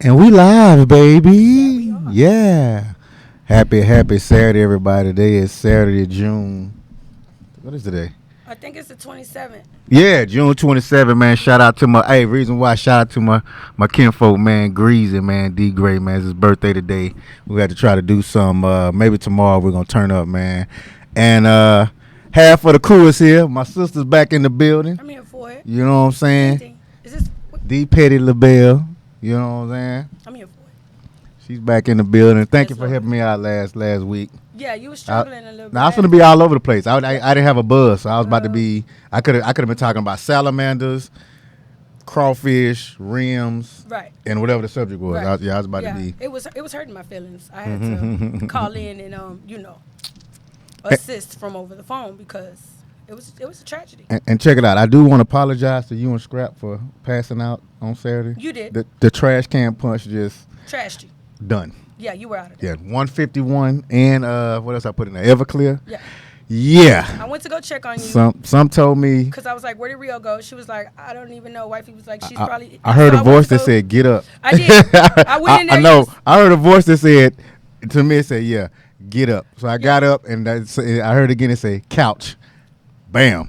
And we live, baby. Yeah, we are. Yeah. Happy Saturday, everybody. Today is Saturday, June. What is today? I think it's the 27th. Yeah, June 27th, man. Shout out to reason why, shout out to my kinfolk, man, Greasy, man, D Gray, man. It's his birthday today. We got to try to do some, maybe tomorrow we're going to turn up, man. And half of the crew is here. My sister's back in the building. I'm here for it. You know what I'm saying? Anything. Is this? What? D Petty LaBelle. You know what I'm saying? I'm here for it. She's back in the building. Thank you That's for helping me out last week. Yeah, you were struggling a little bit. Now I was gonna be all over the place. I didn't have a buzz, so I was about to be. I could have been talking about salamanders, crawfish, rims, right, and whatever the subject was. right. I was about to be. It was hurting my feelings. I had to call in and assist from over the phone because it was a tragedy. And check it out. I do want to apologize to you and Scrap for passing out on Saturday. You did. The trash can punch just Trashed you. done. Yeah, you were out of there. Yeah, 151 and what else I put in there? Everclear. Yeah. Yeah. I went to go check on you. Some told me Because I was like, where did Rio go? She was like, I don't even know. Wifey was like, she's probably. I heard So a I went voice to that go- said, "Get up." I did. I went in there. I know. I heard a voice that said, to me, it said, "Yeah, get up." So I got up, and I heard again it say, "Couch." Bam.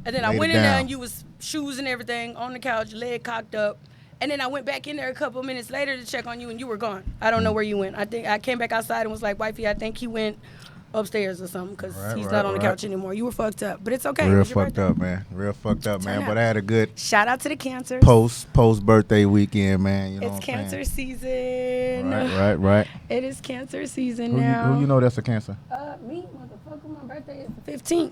And then I Laid went it in there down. and you was shoes and everything on the couch, leg cocked up. And then I went back in there a couple of minutes later to check on you and you were gone. I don't know where you went. I think I came back outside and was like, wifey, I think he went upstairs or something because he's not on the couch anymore. You were fucked up. But it's okay. Real It's your fucked birthday. up, man. Real fucked up, Turn man. up. But I had a good Shout out to the cancers. post birthday weekend, man. You know It's what I'm cancer saying? season. Right. It is cancer season Who now. you know that's a cancer? Me, motherfucker, my birthday is the 15th.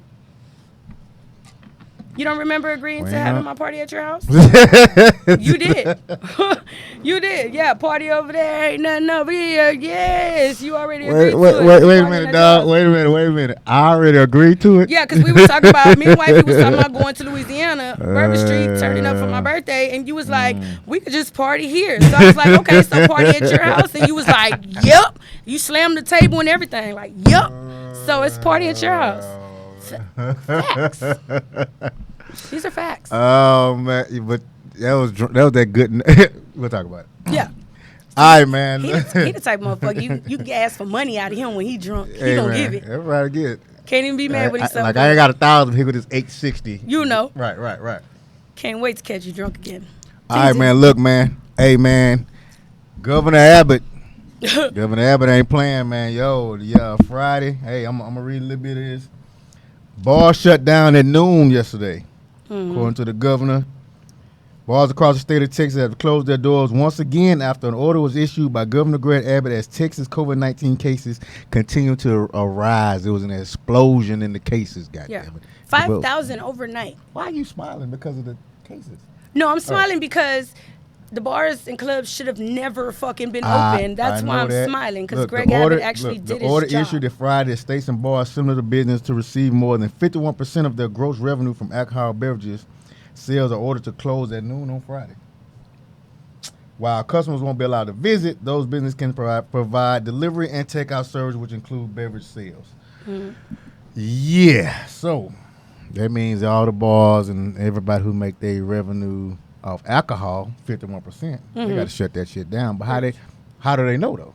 You don't remember agreeing to Well. having my party at your house? You did. You did. Yeah, party over there. Ain't nothing over here. Yes, you already agreed Wait to it. a Partying minute, at dog. your house. Wait a minute. I already agreed to it. Yeah, because we was talking about, me and wifey was talking about going to Louisiana, Bourbon Street, turning up for my birthday, and you was like, we could just party here. So I was like, okay, so party at your house, and you was like, yep. You slammed the table and everything, like, yep. So it's party at your house. Facts. These are facts. Oh man, but that was that good. We'll talk about it. Yeah. All right, man. He the type of motherfucker, you can ask for money out of him when he drunk. He Hey, gonna man, give it. Everybody get it. Can't even be mad when he's like I ain't got 1,000 here with this 860. You know. Right. Can't wait to catch you drunk again. All right, man. Look, man. Hey, man. Governor Abbott. Governor Abbott ain't playing, man. Yo, yeah, Friday. Hey, I'm gonna read a little bit of this. Bars shut down at noon yesterday, according to the governor. Bars across the state of Texas have closed their doors once again after an order was issued by Governor Greg Abbott as Texas COVID-19 cases continue to rise. There was an explosion in the cases, Yeah. goddammit. 5,000 overnight. Why are you smiling? Because of the cases? No, I'm smiling because the bars and clubs should have never fucking been I open. That's why know I'm that. smiling, because Look, Greg the order- Abbott actually look, did the his order job. issued at Friday, states and bars similar to business to receive more than 51% of their gross revenue from alcohol beverages sales are ordered to close at noon on Friday. While customers won't be allowed to visit, those businesses can provide delivery and takeout service, which include beverage sales. Yeah, so that means all the bars and everybody who make their revenue off alcohol, 51%, they got to shut that shit down. But how do they know though?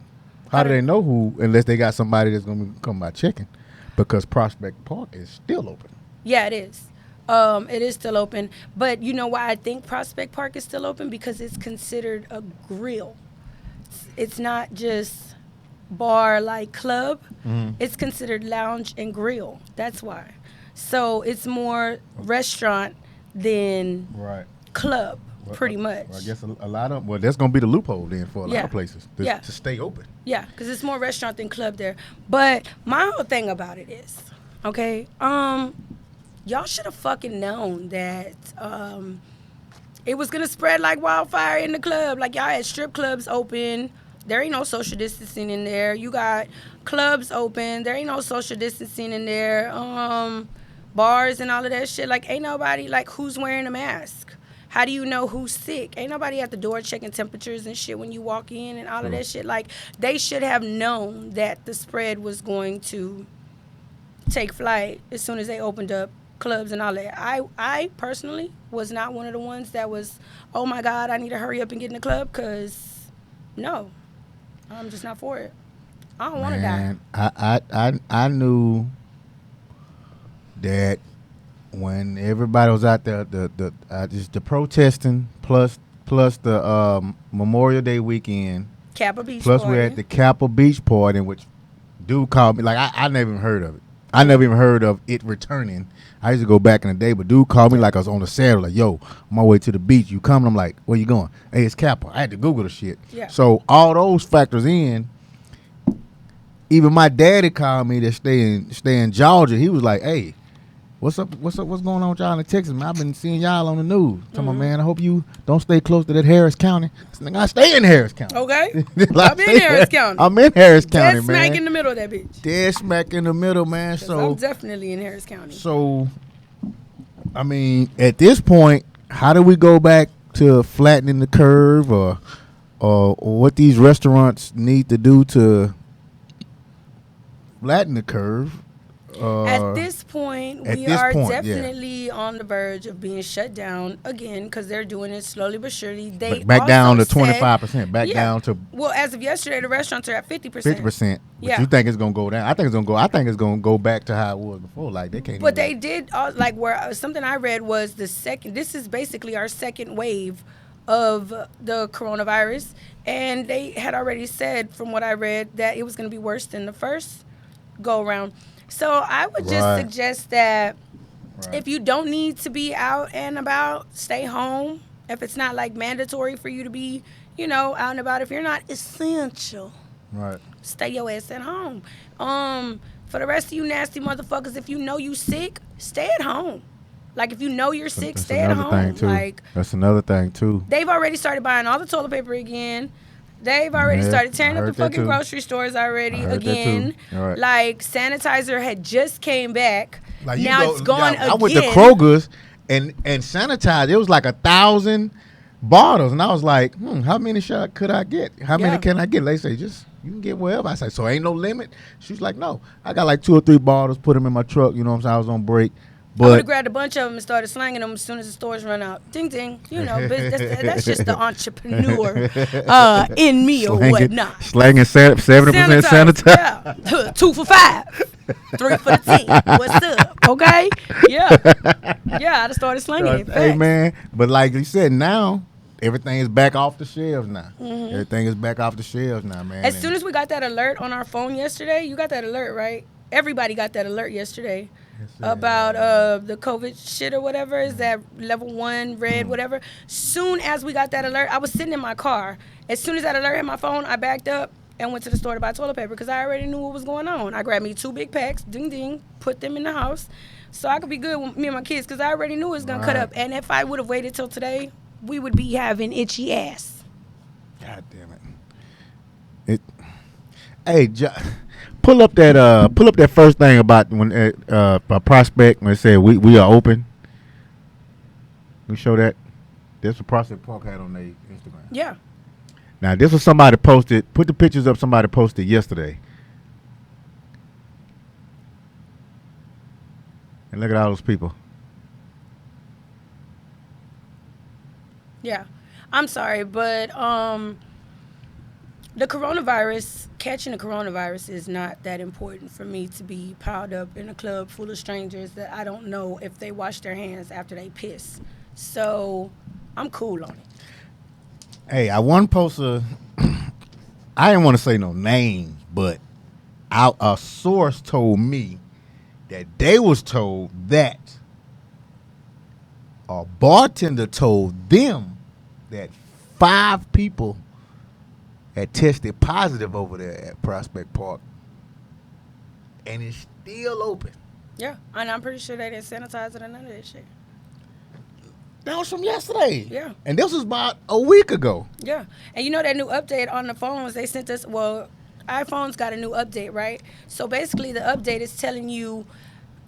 How do they know who, unless they got somebody that's going to come by checking? Because Prospect Park is still open. Yeah, it is. It is still open. But you know why I think Prospect Park is still open? Because it's considered a grill. It's not just bar like club. It's considered lounge and grill. That's why. So it's more restaurant than club, pretty much. I guess a lot of, well, that's going to be the loophole then for a lot of places Yeah. to stay open. Yeah, because it's more restaurant than club there. But my whole thing about it is, okay, y'all should have fucking known that it was gonna spread like wildfire in the club. Like, y'all had strip clubs open. There ain't no social distancing in there. You got clubs open. There ain't no social distancing in there. Bars and all of that shit. Like, ain't nobody, like, who's wearing a mask? How do you know who's sick? Ain't nobody at the door checking temperatures and shit when you walk in and all of that shit. Like, they should have known that the spread was going to take flight as soon as they opened up clubs and all that. I personally was not one of the ones that was, oh my God, I need to hurry up and get in the club, because No, I'm just not for it. I don't want to die. Man, I knew that when everybody was out there, just the protesting plus the Memorial Day weekend, Kappa Beach plus party. we're at the Capitol Beach party, in which dude called me like I never even heard of it. I never even heard of it returning. I used to go back in the day, but dude called me like I was on the Saturday, like, yo, I'm on my way to the beach. You coming? I'm like, where you going? Hey, it's Capitol. I had to Google the shit. Yeah. So all those factors in. Even my daddy called me to stay in Georgia. He was like, hey, what's up? What's going on with y'all in Texas, man? I've been seeing y'all on the news. Tell me, man, I hope you don't stay close to that Harris County. I stay in Harris County. Okay. I'm in Harris County. I'm in Harris County, Dead man. smack in the middle of that bitch. Dead smack in the middle, man. So I'm definitely in Harris County. So, I mean, at this point, how do we go back to flattening the curve, or what these restaurants need to do to flatten the curve? At this point, we this are point, definitely on the verge of being shut down again because they're doing it slowly but surely. They back down to also said- 25%. Back Yeah. down to Well, as of yesterday, the restaurants are at 50%. 50%. But Yeah. you think it's gonna go down? I think it's gonna go back to how it was before. Like they can't. But even- they did like where something I read was the second. This is basically our second wave of the coronavirus, and they had already said, from what I read, that it was going to be worse than the first go around. So I would just Right. suggest that Right. if you don't need to be out and about, stay home. If it's not like mandatory for you to be, out and about, if you're not essential, Right. stay your ass at home. For the rest of you nasty motherfuckers, if you know you sick, stay at home. Like if you know you're sick, That's stay at another home. thing too. Like That's another thing too. they've already started buying all the toilet paper again. They've already Yeah, started tearing I up the heard that fucking too. grocery stores already I heard that too. again. All right. Like sanitizer had just came back. Like now it's gone again. I went to Kroger's and sanitized. It was like 1,000 bottles, and I was like, how many shots could I get? How many Yeah. can I get? They say you can get whatever. I said, so ain't no limit. She was like, no, I got like 2 or 3 bottles, put them in my truck. You know what I'm saying? I was on break, I would have but grabbed a bunch of them and started slanging them as soon as the stores run out. Ding ding, that's just the entrepreneur in me or whatnot. slanging 70% sanitizer. Yeah. 2 for 5. 3 for the 10. What's up? Okay. Yeah. Yeah. I just started slinging it. Hey Facts. man, but like you said, now everything is back off the shelves now. Everything is back off the shelves now, man. As soon as we got that alert on our phone yesterday, you got that alert, right? Everybody got that alert yesterday about the COVID shit or whatever. Is that level 1 red, whatever? Soon as we got that alert, I was sitting in my car. As soon as that alert hit my phone, I backed up and went to the store to buy toilet paper because I already knew what was going on. I grabbed me 2 big packs, ding ding, put them in the house so I could be good with me and my kids because I already knew it was going to cut up. And if I would have waited till today, we would be having itchy ass. God damn it! Hey, pull up that first thing about when a prospect when it said we are open. We show that. That's what Prospect Park had on their Instagram. Yeah. Now this was somebody posted. Put the pictures up. Somebody posted yesterday. And look at all those people. Yeah. I'm sorry, but the coronavirus, catching the coronavirus is not that important for me to be piled up in a club full of strangers that I don't know if they wash their hands after they piss. So I'm cool on it. Hey, I one poster. I didn't want to say no names, but a source told me that they was told that a bartender told them that 5 people had tested positive over there at Prospect Park, and it's still open. Yeah, and I'm pretty sure they didn't sanitize it or none of that shit. That was from yesterday. Yeah. And this was about a week ago. Yeah, and you know that new update on the phones they sent us? Well, iPhone's got a new update, right? So basically the update is telling you,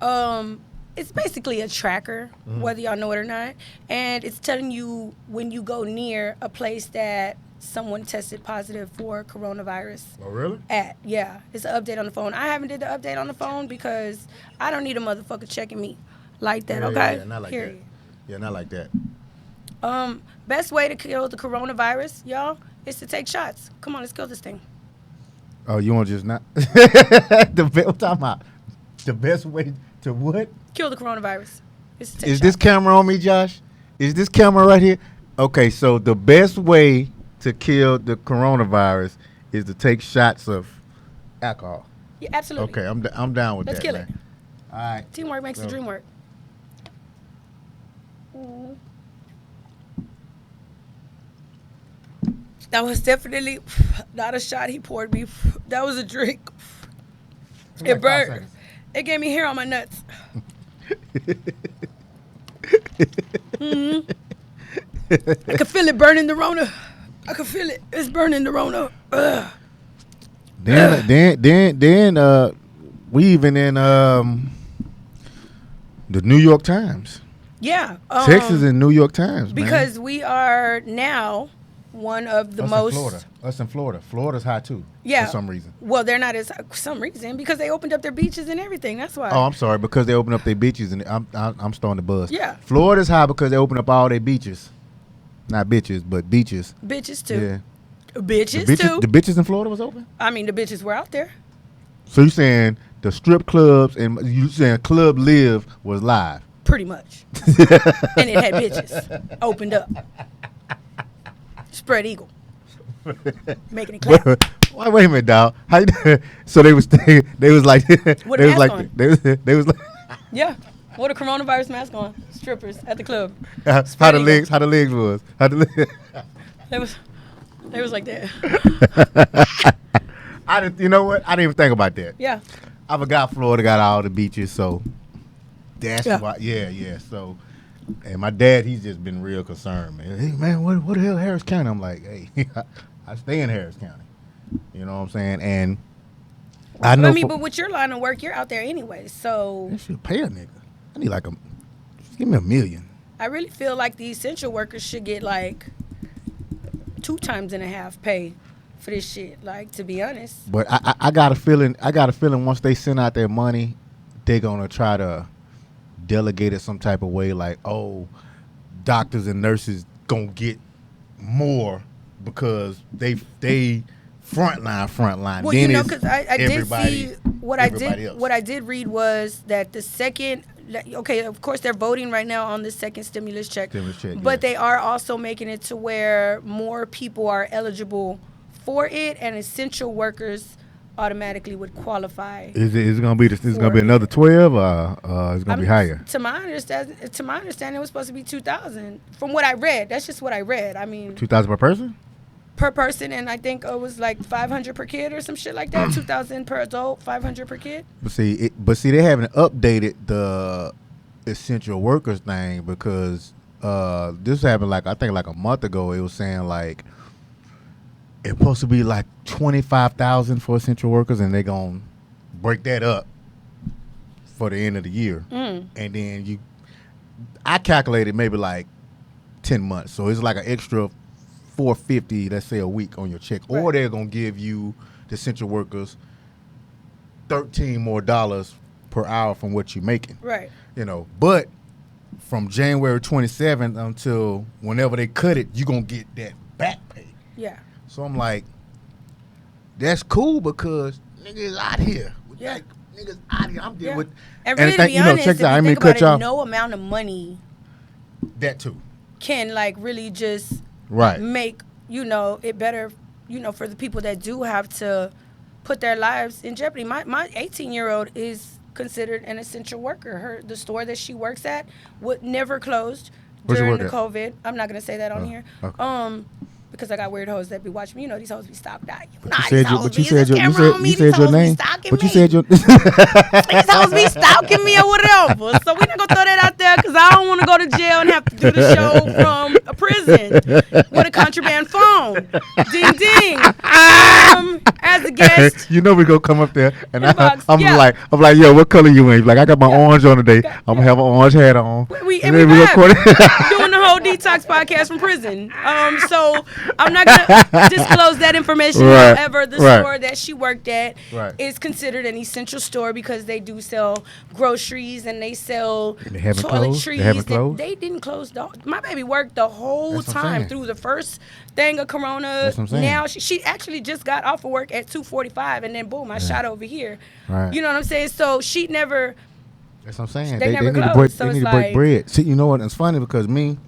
it's basically a tracker, whether y'all know it or not, and it's telling you when you go near a place that someone tested positive for coronavirus. Oh, really? Yeah, it's an update on the phone. I haven't did the update on the phone because I don't need a motherfucker checking me like that, okay? Yeah, not like Period. that. Yeah, not like that. Best way to kill the coronavirus, y'all, is to take shots. Come on, let's kill this thing. Oh, you want to just not? What I'm talking about? The best way to what? Kill the coronavirus. Is to take Is this shots. camera on me, Josh? Is this camera right here? Okay, so the best way to kill the coronavirus is to take shots of alcohol. Yeah, absolutely. Okay, I'm down with Let's that. kill man. it. All right. Teamwork makes the So- dream work. That was definitely not a shot he poured me. That was a drink. Like It 5 burned. seconds. It gave me hair on my nuts. I could feel it burning the Rona. I could feel it. It's burning the Rona. Ugh. Then we even in the New York Times. Yeah. Texas and New York Times, man. because we are now one of the Us most. in Florida. Us in Florida. Florida's high too. Yeah. For some reason. Well, they're not as for some reason because they opened up their beaches and everything. That's why. Oh, I'm sorry, because they opened up their beaches and I'm starting to buzz. Yeah. Florida's high because they opened up all their beaches. Not bitches, but beaches. Bitches too. Yeah. Bitches, The too. the bitches in Florida was open? I mean, the bitches were out there. So you saying the strip clubs and you saying Club Live was live? Pretty much. And it had bitches opened up. Spread eagle. Making it clap. Wait a minute, dog. How you, so they was like With a they was mask like on. they was like Yeah. With a coronavirus mask on. Strippers at the club. how Spread the eagle. legs was. How the legs. They was like that. I didn't. You know what? I didn't even think about that. Yeah. I forgot Florida got all the beaches, so that's Yeah. why. Yeah. So, and my dad, he's just been real concerned, man. Hey, man, what the hell, Harris County? I'm like, hey, I stay in Harris County. You know what I'm saying? And I know. I mean, but with your line of work, you're out there anyway. So they should pay a nigga. I need like just give me $1 million. I really feel like the essential workers should get like 2.5 times pay for this shit. Like, to be honest. But I got a feeling. Once they send out their money, they're gonna try to delegate it some type of way. Like, oh, doctors and nurses gonna get more because they frontline. Well, Then you know, it's because I did everybody- see what everybody else. What I did read was that the second. Okay, of course they're voting right now on the second stimulus check. But yeah. they are also making it to where more people are eligible for it, and essential workers automatically would qualify. Is it gonna be? Is it gonna be For- another 12, or it's gonna be higher? To my understanding, it was supposed to be 2,000. From what I read, that's just what I read. I mean, 2,000 per person? per person, and I think it was like 500 per kid or some shit like that. 2,000 per adult, 500 per kid. But see, they haven't updated the essential workers thing because this happened I think a month ago. It was saying like it's supposed to be like 25,000 for essential workers, and they're gonna break that up for the end of the year, and then I calculated maybe like 10 months, so it's like an extra $450, let's say, a week on your check, or Right. they're gonna give you the essential workers $13 more per hour from what you're making. Right. You know, but from January 27th until whenever they cut it, you're gonna get that back pay. Yeah. So I'm like, that's cool because niggas out here. Yeah. Like, niggas out here. I'm dealing Yeah. with And really, to be honest, check if this out. I you mean, think about cut y'all. it, no amount of money That too. can like really just Right. make it better. For the people that do have to put their lives in jeopardy. My 18-year-old is considered an essential worker. The store that she works at never closed Where's she during work the at? COVID. I'm not gonna say that on here. Okay. Because I got weird hoes that be watching me. These hoes be stalked out. But you said your name. These hoes be stalking me or whatever. So we're not gonna throw that out there because I don't want to go to jail and have to do the show from a prison with a contraband phone. Ding ding. As a guest. You know we gonna come up there and Inbox, I'm yeah. like, yo, what color you in? Like, I got my orange on today. I'm gonna have an orange hat on. We and then we vibe. record it. Doing the whole No Detox podcast from prison. So I'm not gonna disclose that information. Right. However, the Right. store that she worked at Right. is considered an essential store because they do sell groceries and they sell They haven't closed? toiletries. They haven't closed? They didn't close. My baby worked the whole That's what I'm time saying. through the first thing of Corona. That's what I'm saying. Now she actually just got off of work at 2:45, and then boom, I shot over here. Right. You know what I'm saying? So she never. That's what I'm saying. They never need to close, break. so They it's need to break like- bread. See, you know what? It's funny because me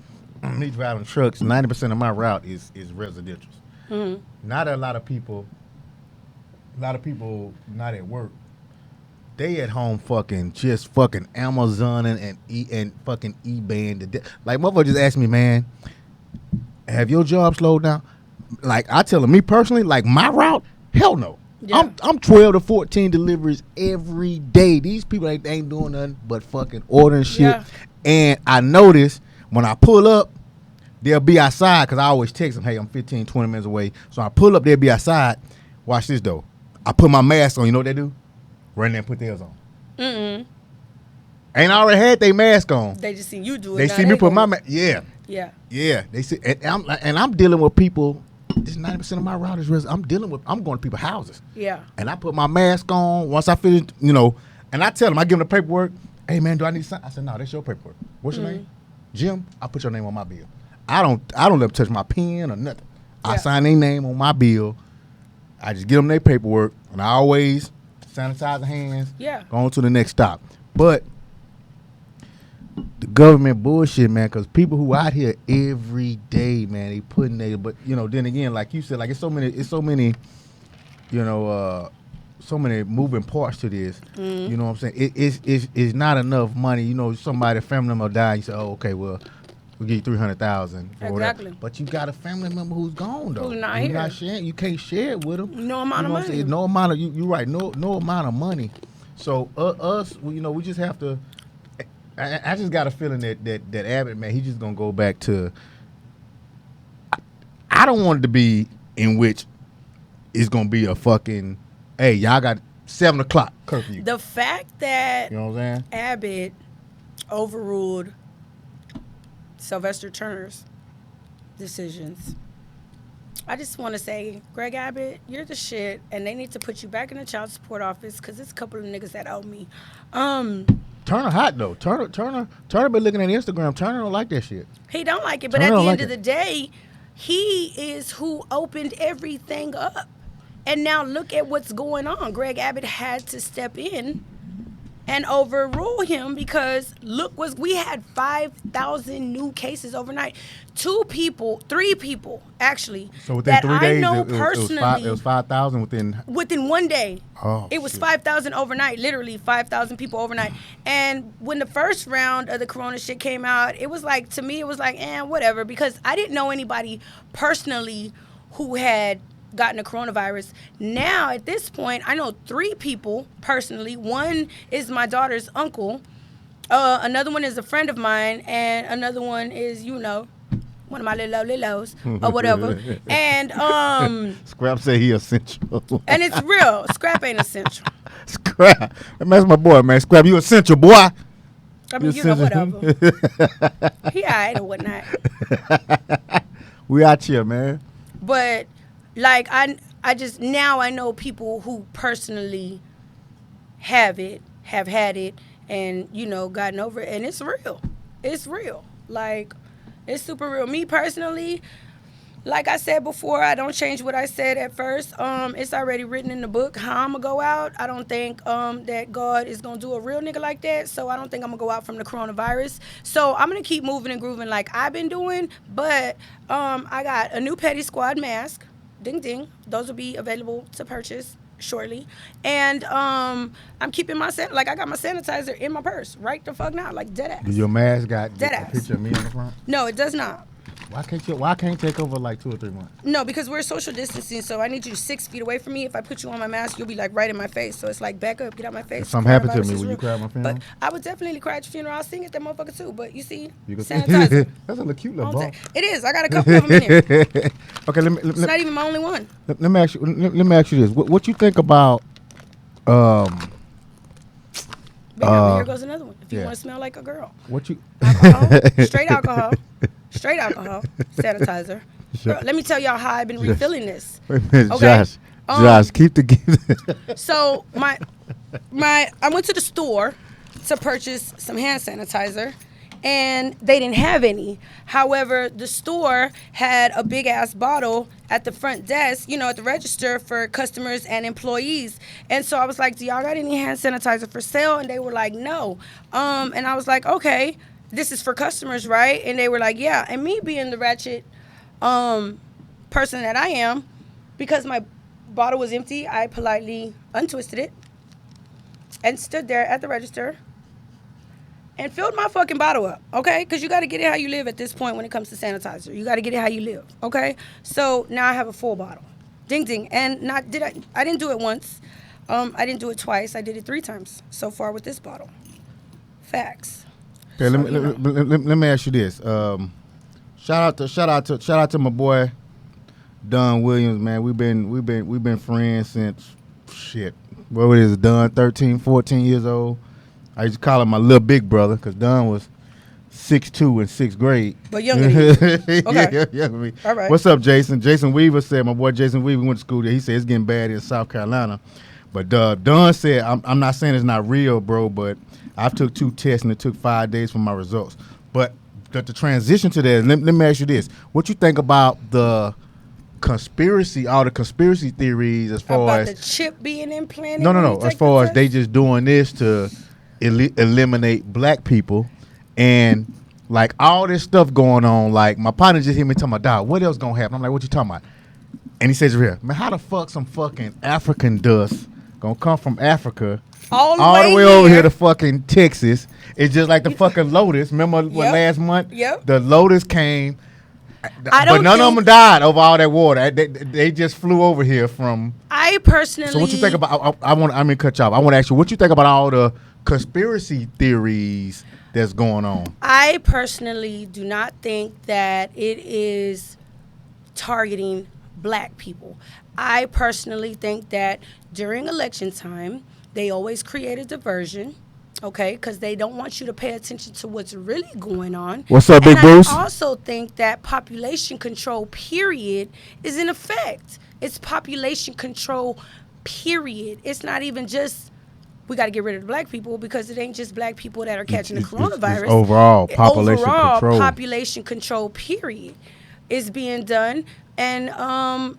driving trucks. 90% of my route is residential. Mm-hmm. Not a lot of people. A lot of people not at work. They at home just fucking Amazoning and fucking eBaying. Like motherfucker just asked me, man, have your job slowed down? Like I tell them, me personally, like my route, hell no. Yeah. I'm 12 to 14 deliveries every day. These people ain't doing nothing but fucking ordering shit. Yeah. And I notice when I pull up, they'll be outside because I always text them, hey, I'm 15, 20 minutes away. So I pull up, they'll be outside. Watch this though. I put my mask on. You know what they do? Run there and put theirs on. Mm-mm. Ain't already had their mask on. They just see you do it. They now see me put my gonna- mask. Yeah. Yeah. Yeah. They see, and I'm dealing with people. This 90% of my route is I'm going to people's houses. Yeah. And I put my mask on once I finish, and I tell them, I give them the paperwork. Hey man, do I need something? I said, no, that's your paperwork. What's your name? Jim. I put your name on my bill. I don't let them touch my pen or nothing. I Yeah. sign their name on my bill. I just give them their paperwork, and I always sanitize the hands. Yeah. Go on to the next stop. But the government bullshit, man, because people who out here every day, man, they putting they. But then again, like you said, like it's so many, so many moving parts to this. You know what I'm saying? It's not enough money. Somebody, family member die. You say, oh, okay, well, we'll give you $300,000. Exactly. But you got a family member who's gone though. Who's not You're here. not sharing. You can't share it with them. No amount of what I'm money. saying? No amount of you're right. No amount of money. So us, we just have to. I just got a feeling that Abbott, man, he's just gonna go back to. I don't want it to be in which it's gonna be a fucking. Hey, y'all got 7 o'clock curfew. The fact that You know what I'm saying? Abbott overruled Sylvester Turner's decisions. I just want to say, Greg Abbott, you're the shit, and they need to put you back in the child support office because there's a couple of niggas that owe me. Turner hot though. Turner been looking at Instagram. Turner don't like that shit. He don't like it, but Turner at the don't end like of the day, he is who opened everything up. And now look at what's going on. Greg Abbott had to step in and overrule him because we had 5,000 new cases overnight. 3 people actually. So within that 3 days, I know it personally. was 5,000 within 1 day. Oh, it was shit. 5,000 overnight, literally 5,000 people overnight. And when the first round of the corona shit came out, it was like, to me, it was like, whatever, because I didn't know anybody personally who had gotten the coronavirus. Now, at this point, I know 3 people personally. One is my daughter's uncle. Another one is a friend of mine. And another one is, one of my little or whatever. And Scrap say he essential. and it's real. Scrap ain't essential. Scrap. That's my boy, man. Scrap, you essential, boy. I mean, whatever. He all right or whatnot. We out here, man. But like I just now I know people who personally have had it, and gotten over it, and it's real. It's real. Like, it's super real. Me personally, like I said before, I don't change what I said at first. It's already written in the book how I'm gonna go out. I don't think that God is gonna do a real nigga like that. So I don't think I'm gonna go out from the coronavirus. So I'm gonna keep moving and grooving like I've been doing. But I got a new Petty Squad mask. Ding ding. Those will be available to purchase shortly. And I'm keeping I got my sanitizer in my purse right the fuck now, like dead ass. Your mask got Dead a ass. picture of me on the front? No, it does not. Why can't take over like 2 or 3 months? No, because we're social distancing, so I need you 6 feet away from me. If I put you on my mask, you'll be like right in my face. So it's like, back up, get out my face. If something happened to Coronavirus me, is will you real. cry at my funeral? But I would definitely cry at your funeral. I'll sing at that motherfucker too. But you see, You can sanitizer. That's a little cute little Don't ball. take- It is. I got a couple of them in there. Okay, It's not even my only one. let me ask you this. What you think about Bam, here goes another one. If you yeah. want to smell like a girl. what you Alcohol, straight alcohol. Straight alcohol sanitizer. Girl, let me tell y'all how I've been refilling this. Wait a minute, Okay. Josh, keep the gift. So I went to the store to purchase some hand sanitizer, and they didn't have any. However, the store had a big ass bottle at the front desk, at the register for customers and employees. And so I was like, do y'all got any hand sanitizer for sale? And they were like, no. And I was like, okay, this is for customers, right? And they were like, yeah. And me being the ratchet person that I am, because my bottle was empty, I politely untwisted it and stood there at the register and filled my fucking bottle up, okay? Because you got to get it how you live at this point when it comes to sanitizer. You got to get it how you live, okay? So now I have a full bottle. Ding, ding. And I didn't do it once. I didn't do it twice. I did it 3 times so far with this bottle. Facts. Okay, let me ask you this. Shout out to my boy Don Williams, man. We've been friends since what is it, Don 13, 14 years old. I used to call him my little big brother because Don was 6'2" in 6th grade. But younger than you. Okay. Yeah, me. All right. What's up, Jason? Jason Weaver said, my boy Jason Weaver went to school there. He said it's getting bad in South Carolina. But Don said, I'm not saying it's not real, bro, but I've took 2 tests and it took 5 days for my results. But the transition to that, let me ask you this. What you think about all the conspiracy theories as far about as the chip being implanted? No. As far as they just doing this to eliminate black people, and like all this stuff going on. Like my partner just hit me talking about, dog, what else gonna happen? I'm like, what you talking about? And he says, "Real man, how the fuck some fucking African dust gonna come from Africa all the way over here to fucking Texas? It's just like the fucking Lotus. Remember what last month? Yep. The Lotus came." But none of them died over all that water. They just flew over here from. I personally. So what you think about? I'm gonna cut you off. I want to ask you what you think about all the conspiracy theories that's going on. I personally do not think that it is targeting black people. I personally think that during election time, they always create a diversion. Okay, because they don't want you to pay attention to what's really going on. What's up, Big Bruce? I also think that population control, period, is in effect. It's population control, period. It's not even just we got to get rid of the black people, because it ain't just black people that are catching the coronavirus. It's overall population control, period, is being done, and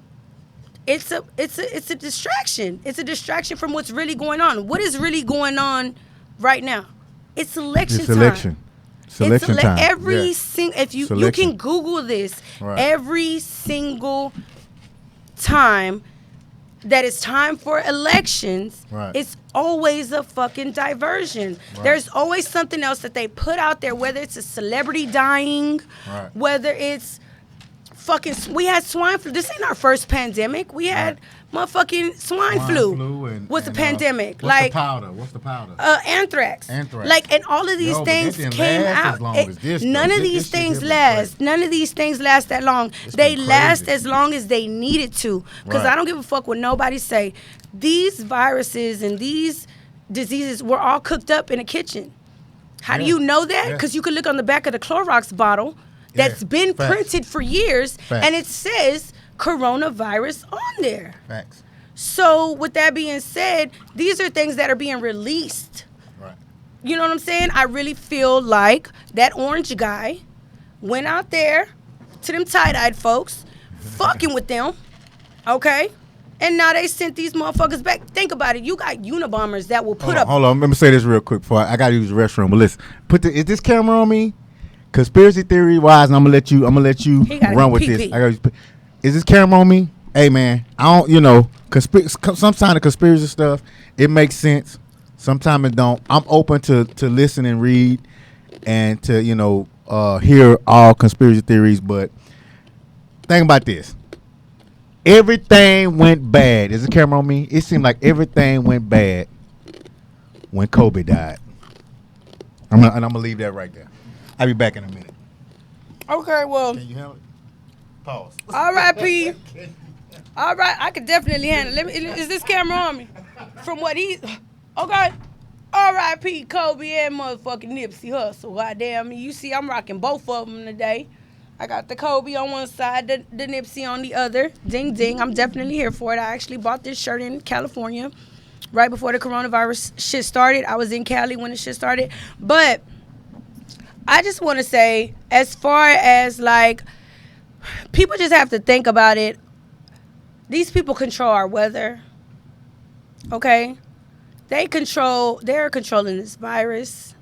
it's a distraction. It's a distraction from what's really going on. What is really going on right now? It's election time. Selection time. Every single, if you can Google this, right. Every single time that it's time for elections, right. It's always a fucking diversion. Right. There's always something else that they put out there, whether it's a celebrity dying, right. Whether it's we had swine flu. This ain't our first pandemic. We had motherfucking swine flu was the pandemic. What's the powder? Anthrax. Like, and all of these things came out. None of these things last. None of these things last that long. They last as long as they needed to. Because I don't give a fuck what nobody say. These viruses and these diseases were all cooked up in a kitchen. How do you know that? Because you can look on the back of the Clorox bottle that's been printed for years, and it says coronavirus on there. Facts. So with that being said, these are things that are being released. Right. You know what I'm saying? I really feel like that orange guy went out there to them tie-dyed folks, fucking with them, okay? And now they sent these motherfuckers back. Think about it. You got Unabombers that will put up. Hold on. Let me say this real quick before I gotta use the restroom. But listen, is this camera on me? Conspiracy theory wise, and I'm gonna let you run with this. Is this camera on me? Hey man, I don't, sometimes the conspiracy stuff, it makes sense. Sometimes it don't. I'm open to listen and read and to, hear all conspiracy theories, but think about this. Everything went bad. Is the camera on me? It seemed like everything went bad when Kobe died. I'm gonna leave that right there. I'll be back in a minute. Okay, well. Can you handle it? Pause. R.I.P. All right, I could definitely handle it. Is this camera on me? From what he... Okay. R.I.P. Kobe and motherfucking Nipsey Hussle. Goddamn me. You see, I'm rocking both of them today. I got the Kobe on one side, the Nipsey on the other. Ding, ding. I'm definitely here for it. I actually bought this shirt in California right before the coronavirus shit started. I was in Cali when the shit started. But I just want to say, as far as like, people just have to think about it. These people control our weather. Okay? They're controlling this virus.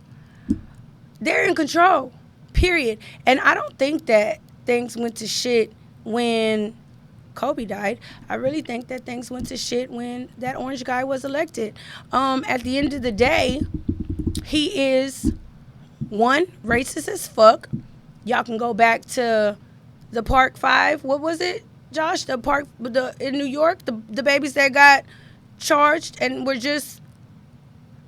They're in control. Period. And I don't think that things went to shit when Kobe died. I really think that things went to shit when that orange guy was elected. At the end of the day, he is, one, racist as fuck. Y'all can go back to the Park 5. What was it, Josh? The park in New York, the babies that got charged and were just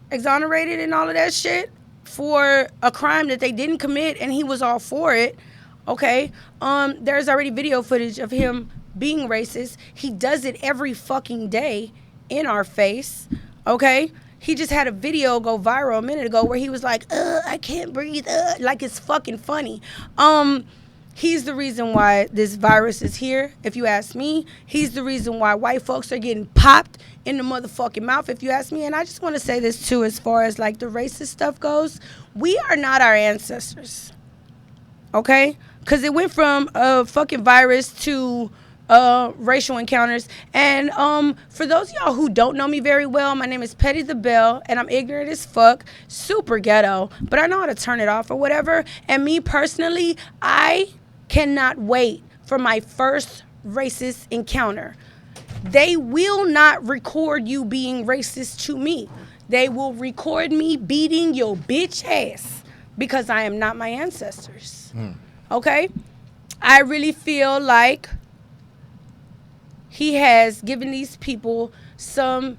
exonerated and all of that shit for a crime that they didn't commit, and he was all for it. Okay, there's already video footage of him being racist. He does it every fucking day in our face. Okay, he just had a video go viral a minute ago where he was like, I can't breathe, like it's fucking funny. He's the reason why this virus is here, if you ask me. He's the reason why white folks are getting popped in the motherfucking mouth, if you ask me. And I just want to say this, too, as far as, like, the racist stuff goes. We are not our ancestors, okay? Because it went from a fucking virus to racial encounters. And for those of y'all who don't know me very well, my name is Petty the Belle, and I'm ignorant as fuck, super ghetto, but I know how to turn it off or whatever. And me personally, I cannot wait for my first racist encounter. They will not record you being racist to me. They will record me beating your bitch ass because I am not my ancestors. Okay? I really feel like he has given these people some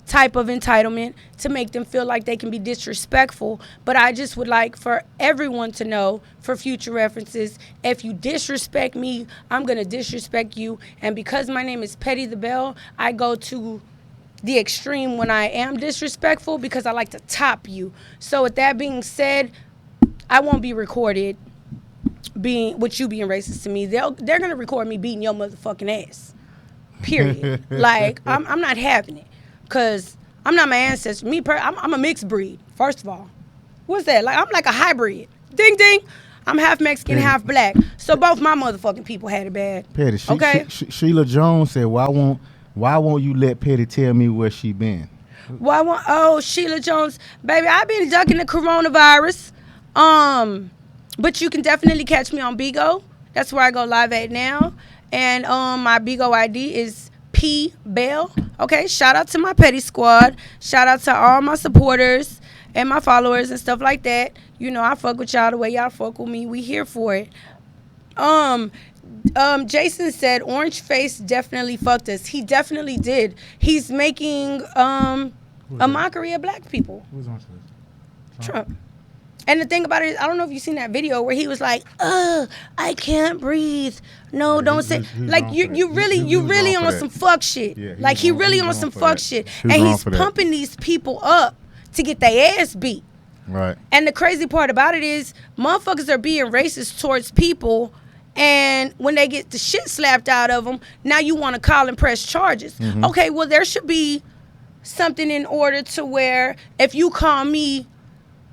type of entitlement to make them feel like they can be disrespectful. But I just would like for everyone to know, for future references, if you disrespect me, I'm going to disrespect you. And because my name is Petty the Belle, I go to the extreme when I am disrespectful because I like to top you. So with that being said, I won't be recorded with you being racist to me. They're going to record me beating your motherfucking ass. Period. Like, I'm not having it. Because I'm not my ancestor. I'm a mixed breed, first of all. What's that? Like, I'm like a hybrid. Ding, ding. I'm half Mexican, half black. So both my motherfucking people had it bad. Petty, okay? Sheila Jones said, why won't you let Petty tell me where she been? Sheila Jones. Baby, I've been ducking the coronavirus. But you can definitely catch me on Bigo. That's where I go live at now. And my Bigo ID is P Bell. Okay, shout out to my Petty Squad. Shout out to all my supporters and my followers and stuff like that. You know, I fuck with y'all the way y'all fuck with me. We here for it. Jason said Orange Face definitely fucked us. He definitely did. He's making a mockery of black people. Who's on Trump. And the thing about it is, I don't know if you've seen that video where he was like, I can't breathe. No, don't say. Like, you really on some fuck shit. Yeah, like, he really on some fuck shit. And he's pumping these people up to get their ass beat. Right. And the crazy part about it is, motherfuckers are being racist towards people, and when they get the shit slapped out of them, now you want to call and press charges. Mm-hmm. Okay, well, there should be something in order to where if you call me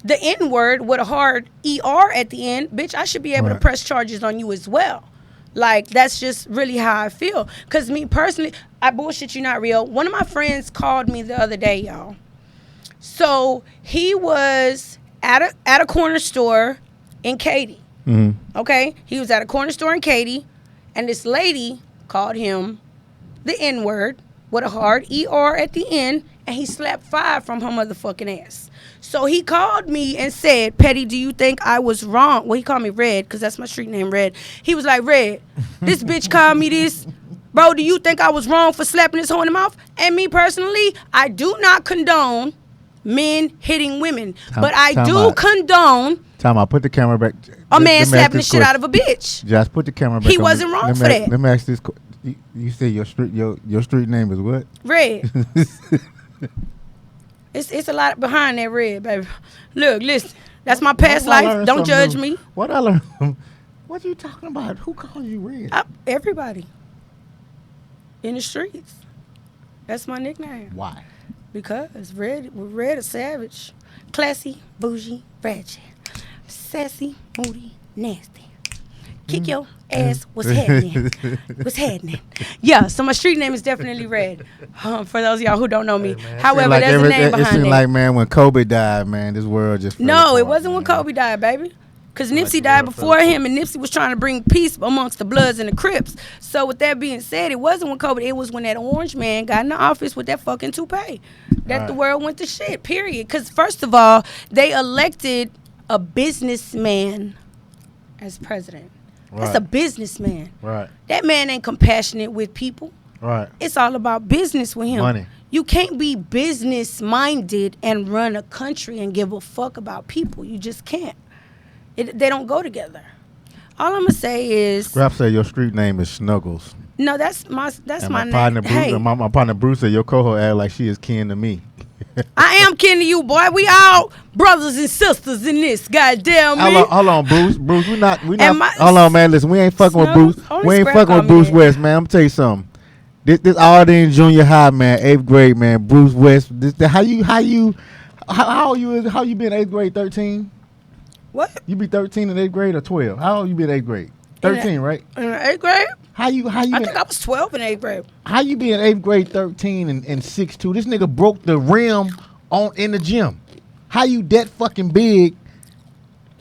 the N-word with a hard ER at the end, bitch, I should be able to press charges on you as well. Like, that's just really how I feel. Because me personally, I bullshit you not real. One of my friends called me the other day, y'all. So he was at a corner store in Katy. Mm-hmm. Okay? He was at a corner store in Katy, and this lady called him the N-word with a hard ER at the end, and he slapped 5 from her motherfucking ass. So he called me and said, Petty, do you think I was wrong? Well, he called me Red, because that's my street name, Red. He was like, Red, this bitch called me this. Bro, do you think I was wrong for slapping this hoe in the mouth? And me personally, I do not condone men hitting women. But I do condone put the camera back. A man slapping the shit out of a bitch. Just put the camera back. He wasn't wrong for that. Let me ask this. You say your street name is what? Red. It's a lot behind that red, baby. Look, listen. That's my past life. Don't judge me. What I learned What you talking about? Who called you red? Everybody in the streets. That's my nickname. Why? Because red is savage, classy, bougie, ratchet, sassy, moody, nasty. Kick your ass. What's happening? What's happening? Yeah, so my street name is definitely Red. For those of y'all who don't know me. Hey, However, like there's a name it behind seemed it. like, man, when Kobe died, man, this world just fell No, apart, it wasn't when man. Kobe died, baby. Because Nipsey the died world before fell him, and Nipsey was trying to bring peace amongst the Bloods and the Crips. So with that being said, it wasn't when Kobe, it was when that orange man got in the office with that fucking toupee. That the world went to shit, period. Because first of all, they elected a businessman as president. That's a businessman. Right. That man ain't compassionate with people. Right. It's all about business with him. Money. You can't be business minded and run a country and give a fuck about people. You just can't. They don't go together. All I'm gonna say is, Rap said your street name is Snuggles. no, that's my name. Partner Bruce, Hey, my partner Bruce said your cohort act like she is kin to me. I am kin to you, boy. We all brothers and sisters in this. Goddamn me. Hold on, Bruce. Bruce, we not. And Hold on, man. Listen, we ain't fucking with Snuggles? Bruce. Only We ain't Scrap fucking call with me Bruce that. West, man. I'm tell you something. This all in junior high, man. 8th grade, man. Bruce West. How you old you? How you been 8th grade? 13. What? You be 13 in 8th grade or 12? How old you be in 8th grade? 13, right? In the 8th grade? How you? I think I was 12 in 8th grade. How you be in 8th grade 13 and 6'2"? This nigga broke the rim in the gym. How you that fucking big?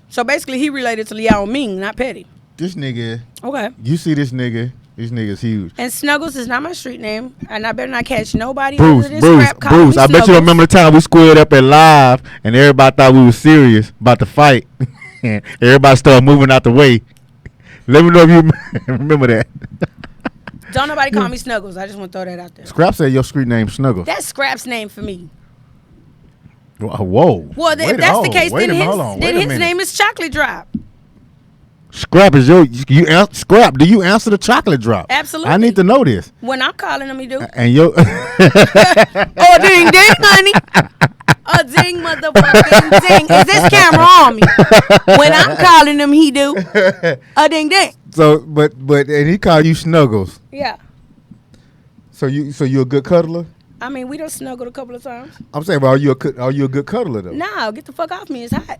So basically, he related to Liao Ming, not Petty. This nigga. Okay. You see this nigga? This nigga's huge. And Snuggles is not my street name, and I better not catch nobody Bruce, other than Bruce, Scrap calling Bruce. me I bet you Snuggles. remember the time we squared up at live and everybody thought we was serious about the fight. And everybody started moving out the way. Let me know if you remember that. Don't nobody call me Snuggles. I just want to throw that out there. Scrap said your street name Snuggles. That's Scrap's name for me. Whoa. Well, if that's the case, then his name is Chocolate Drop. Scrap is Scrap. Do you answer the chocolate drop? Absolutely. I need to know this. When I'm calling him, he do. And yo, Oh, ding, ding, honey. Oh, ding, motherfucking ding. Is this camera on me? When I'm calling him, he do. Oh, ding, ding. So, but and he called you Snuggles. Yeah. So you a good cuddler? I mean, we done snuggled a couple of times. I'm saying, but are you a good cuddler though? No, get the fuck off me. It's hot.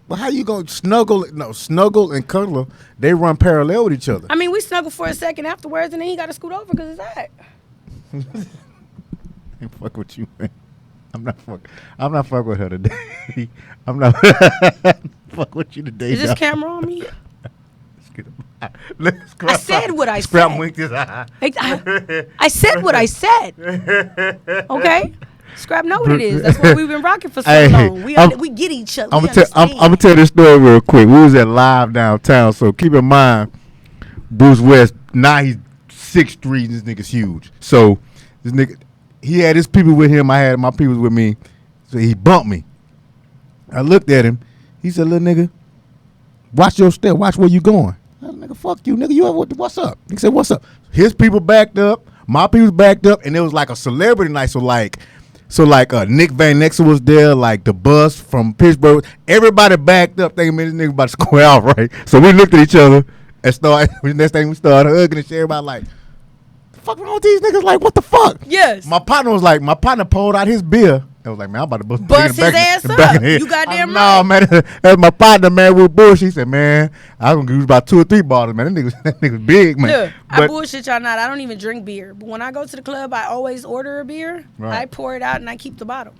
Well, how you gonna snuggle? No, snuggle and cuddler, they run parallel with each other. I mean, we snuggled for a second afterwards, and then he got to scoot over because it's hot. Ain't fuck with you, man. I'm not fuck with her today. I'm not fuck with you today. Is this dog. camera on me? I said what I Scrap said. winked his eye. I said what I said. Okay? Scrap know what it is. That's what we've been rocking for so Hey, long. We I'm- get each other. I'm We gonna tell this story real quick. We was at live downtown, so keep in mind, Bruce West. Now he's 6'3". This nigga's huge. So this nigga, he had his people with him. I had my people with me. So he bumped me. I looked at him. He said, "Little nigga, watch your step. Watch where you going." I said, "Nigga, fuck you, nigga. What's up?" He said, "What's up?" His people backed up. My people backed up, and it was like a celebrity night. So like Nick Van Exel was there, like the bus from Pittsburgh. Everybody backed up, thinking, man, this nigga about to square out, right? So we looked at each other and next thing we started hugging and shit. Everybody like, the fuck wrong with these niggas? Like, what the fuck? Yes. My partner pulled out his beer. I was like, man, I'm about to bust Bust his ass up. You goddamn right. No, man, that's my partner, man, with bullshit. He said, man, I was gonna use about 2 or 3 bottles, man. That nigga's big, man. Look, I But- bullshit y'all not. I don't even drink beer. But when I go to the club, I always order a beer. Right. I pour it out and I keep the bottle.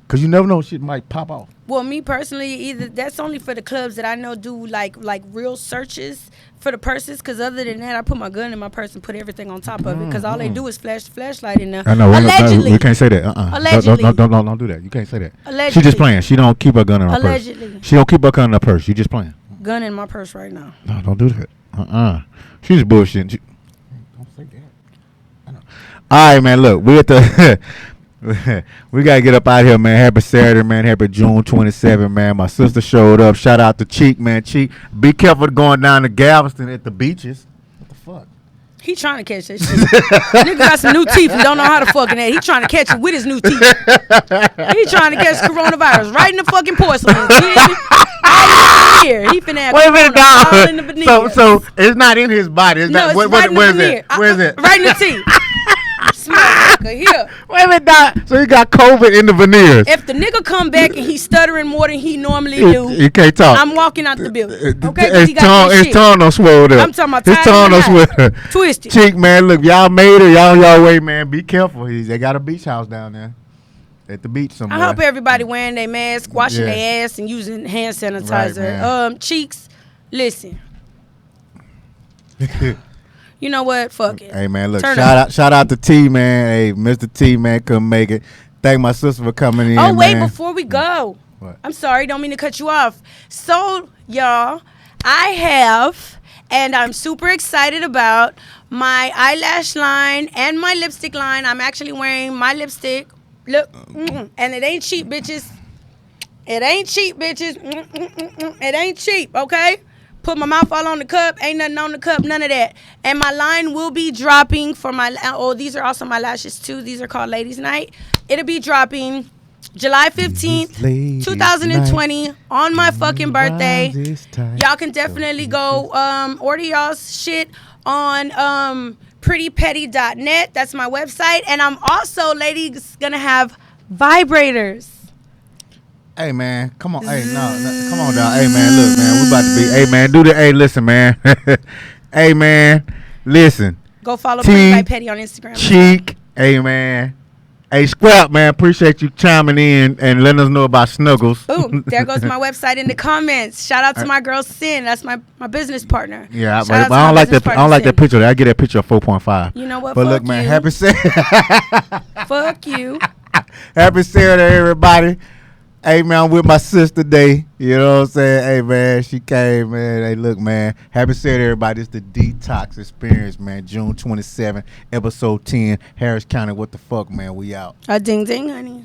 Cause you never know, shit might pop off. Well, me personally, either that's only for the clubs that I know do like real searches for the purses. Because other than that, I put my gun in my purse and put everything on top of it. Because all they do is flash the flashlight in there. I know. Allegedly. We can't say that. Allegedly. Don't do that. You can't say that. Allegedly. She just playing. She don't keep her gun in her Allegedly. purse. She don't keep her gun in her purse. You just playing. Gun in my purse right now. No, don't do that. She's bullshitting. Don't say that. All right, man. Look, we at the. We gotta get up out of here, man. Happy Saturday, man. Happy June 27, man. My sister showed up. Shout out to Cheek, man. Cheek, be careful going down to Galveston at the beaches. What the fuck? He trying to catch that shit. Nigga got some new teeth and don't know how to fucking that. He trying to catch it with his new teeth. He trying to catch coronavirus right in the fucking porcelain. You hear me? Here, he finna have Wait a minute, corona all in the dog. veneers. So it's not in his body. It's no, not, it's right in the where is veneer. it? Where is it? Right in the teeth. Smoker, here. Wait a minute, dog. So he got COVID in the veneers. If the nigga come back and he's stuttering more than he normally do, He can't talk. I'm walking out the building. Okay, 'cause he got that His shit. tongue don't swell up. I'm talking about his tied tongue in the don't knot. swell. Twisted. Cheek, man, look, y'all made it. Y'all on y'all way, man. Be careful. They got a beach house down there. At the beach somewhere. I hope everybody wearing their mask, washing Yeah. their ass, and using hand sanitizer. man. Cheeks, listen. You know what? Fuck it. Hey man, look, Turn shout out to T, man. Hey, Mr. T, man, couldn't make it. Thank my sister for coming in. Oh, wait, man. before we go. What? I'm sorry, don't mean to cut you off. So, y'all, I have, and I'm super excited about my eyelash line and my lipstick line. I'm actually wearing my lipstick. Look, and it ain't cheap, bitches. It ain't cheap, bitches. It ain't cheap, okay? Put my mouth all on the cup. Ain't nothing on the cup, none of that. And my line will be dropping for my, these are also my lashes too. These are called Ladies Night. It'll be dropping July 15th, 2020 on my fucking birthday. Y'all can definitely go order y'all's shit on prettypetty.net. That's my website. And I'm also, ladies, gonna have vibrators. Hey man, come on. Hey, no, come on, dog. Hey man, look, man, we about to be. Hey man, do the. Hey, listen, man. Hey man, listen. Go follow Pretty by Petty on Instagram. Cheek. Hey man. Hey Scrap, man. Appreciate you chiming in and letting us know about Snuggles. Boom. There goes my website in the comments. Shout out to my girl Sin. That's my business partner. Yeah, Shout out but to I don't my like business that. I don't partner, like that Sin. picture. I get that picture of 4.5. You know what? But Fuck look, man, you. happy Fuck you. happy Saturday, everybody. Hey man, I'm with my sister today. You know what I'm saying? Hey man, she came, man. Hey, look, man. Happy Saturday, everybody. It's the Detox Experience, man. June 27th, episode 10, Harris County. What the fuck, man? We out. A ding ding, honey.